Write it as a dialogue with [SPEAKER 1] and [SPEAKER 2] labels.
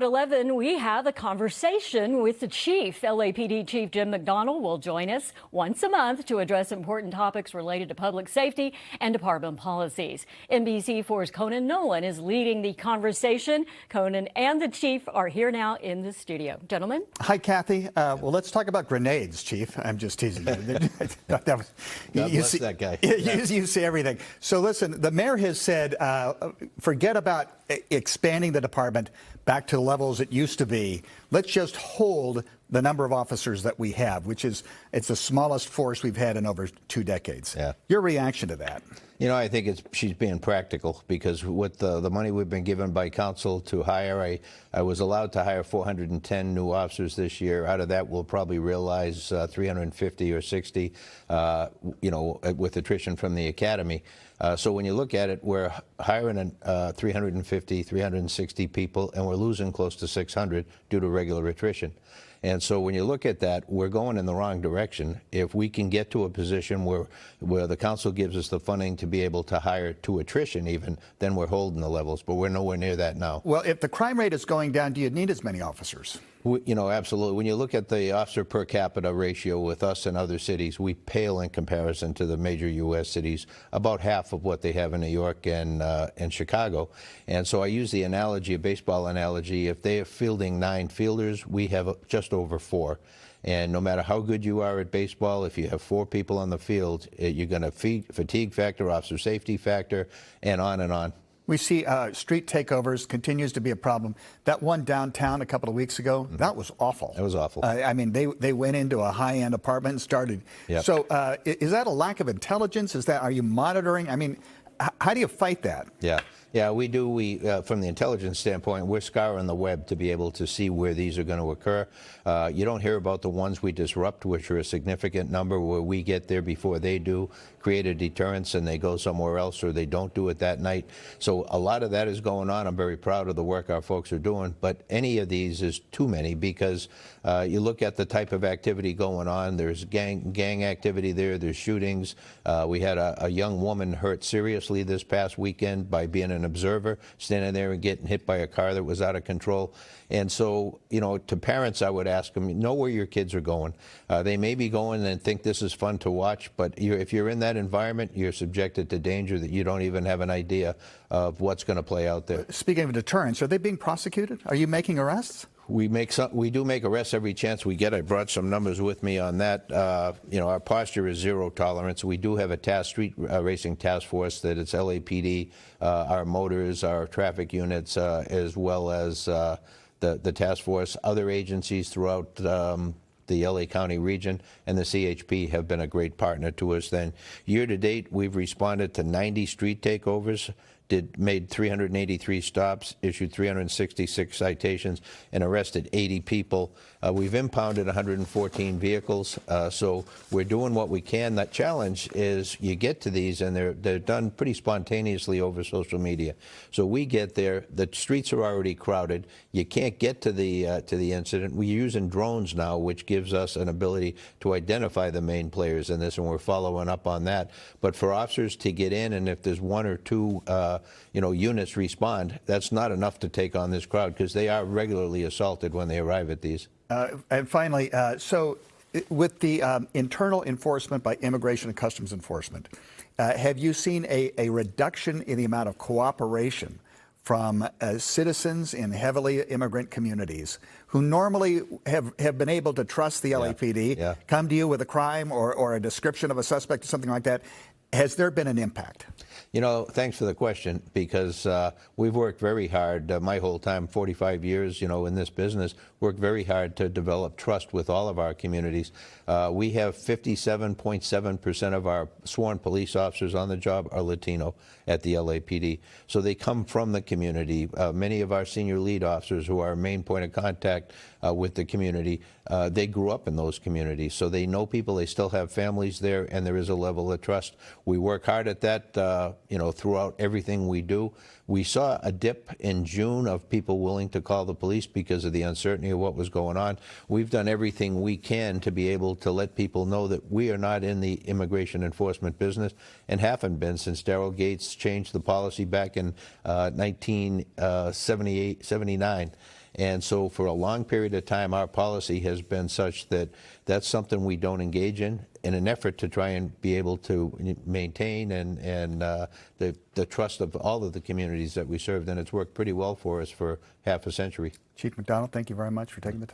[SPEAKER 1] At 11, we have a conversation with the chief. LAPD Chief Jim McDonnell will join us once a month to address important topics related to public safety and department policies. NBC4's Conan Nolan is leading the conversation. Conan and the chief are here now in the studio. Gentlemen.
[SPEAKER 2] Hi, Kathy. Well, let's talk about grenades, Chief. I'm just teasing you.
[SPEAKER 3] God bless that guy.
[SPEAKER 2] You see everything. So listen, the mayor has said, forget about expanding the department back to the levels it used to be. Let's just hold the number of officers that we have, which is, it's the smallest force we've had in over 2 decades.
[SPEAKER 3] Yeah.
[SPEAKER 2] Your reaction to that?
[SPEAKER 3] You know, I think she's being practical, because with the money we've been given by council to hire, I was allowed to hire 410 new officers this year. Out of that, we'll probably realize 350 or 60, you know, with attrition from the academy. So when you look at it, we're hiring 350, 360 people, and we're losing close to 600 due to regular attrition. And so when you look at that, we're going in the wrong direction. If we can get to a position where the council gives us the funding to be able to hire to attrition even, then we're holding the levels, but we're nowhere near that now.
[SPEAKER 2] Well, if the crime rate is going down, do you need as many officers?
[SPEAKER 3] You know, absolutely. When you look at the officer per capita ratio with us and other cities, we pale in comparison to the major U.S. cities, about half of what they have in New York and Chicago. And so I use the analogy, a baseball analogy. If they are fielding 9 fielders, we have just over 4. And no matter how good you are at baseball, if you have 4 people on the field, you're going to fatigue factor, officer safety factor, and on and on.
[SPEAKER 2] We see street takeovers continues to be a problem. That one downtown a couple of weeks ago, that was awful.
[SPEAKER 3] That was awful.
[SPEAKER 2] I mean, they went into a high-end apartment and started.
[SPEAKER 3] Yep.
[SPEAKER 2] So is that a lack of intelligence? Are you monitoring? I mean, how do you fight that?
[SPEAKER 3] Yeah, we do. From the intelligence standpoint, we're scouring the web to be able to see where these are going to occur. You don't hear about the ones we disrupt, which are a significant number, where we get there before they do, create a deterrence, and they go somewhere else, or they don't do it that night. So a lot of that is going on. I'm very proud of the work our folks are doing, but any of these is too many, because you look at the type of activity going on. There's gang activity there. There's shootings. We had a young woman hurt seriously this past weekend by being an observer, standing there and getting hit by a car that was out of control. And so, you know, to parents, I would ask them, know where your kids are going. They may be going and think this is fun to watch, but if you're in that environment, you're subjected to danger that you don't even have an idea of what's going to play out there.
[SPEAKER 2] Speaking of deterrence, are they being prosecuted? Are you making arrests?
[SPEAKER 3] We do make arrests every chance we get. I brought some numbers with me on that. You know, our posture is zero tolerance. We do have a street racing task force that it's LAPD, our motors, our traffic units, as well as the task force. Other agencies throughout the LA County region and the CHP have been a great partner to us. Then year to date, we've responded to 90 street takeovers, made 383 stops, issued 366 citations, and arrested 80 people. We've impounded 114 vehicles, so we're doing what we can. That challenge is you get to these, and they're done pretty spontaneously over social media. So we get there, the streets are already crowded. You can't get to the incident. We're using drones now, which gives us an ability to identify the main players in this, and we're following up on that. But for officers to get in, and if there's 1 or 2 you know, units respond, that's not enough to take on this crowd, because they are regularly assaulted when they arrive at these.
[SPEAKER 2] And finally, so with the internal enforcement by Immigration and Customs Enforcement, have you seen a reduction in the amount of cooperation from citizens in heavily immigrant communities who normally have been able to trust the LAPD, come to you with a crime or a description of a suspect or something like that? Has there been an impact?
[SPEAKER 3] You know, thanks for the question, because we've worked very hard, my whole time, 45 years, you know, in this business, worked very hard to develop trust with all of our communities. We have 57.7% of our sworn police officers on the job are Latino at the LAPD. So they come from the community. Many of our senior lead officers, who are our main point of contact with the community, they grew up in those communities. So they know people, they still have families there, and there is a level of trust. We work hard at that, you know, throughout everything we do. We saw a dip in June of people willing to call the police because of the uncertainty of what was going on. We've done everything we can to be able to let people know that we are not in the immigration enforcement business, and haven't been since Daryl Gates changed the policy back in 1978, 79. And so for a long period of time, our policy has been such that that's something we don't engage in an effort to try and be able to maintain and the trust of all of the communities that we served. And it's worked pretty well for us for half a century.
[SPEAKER 2] Chief McDonnell, thank you very much for taking the time.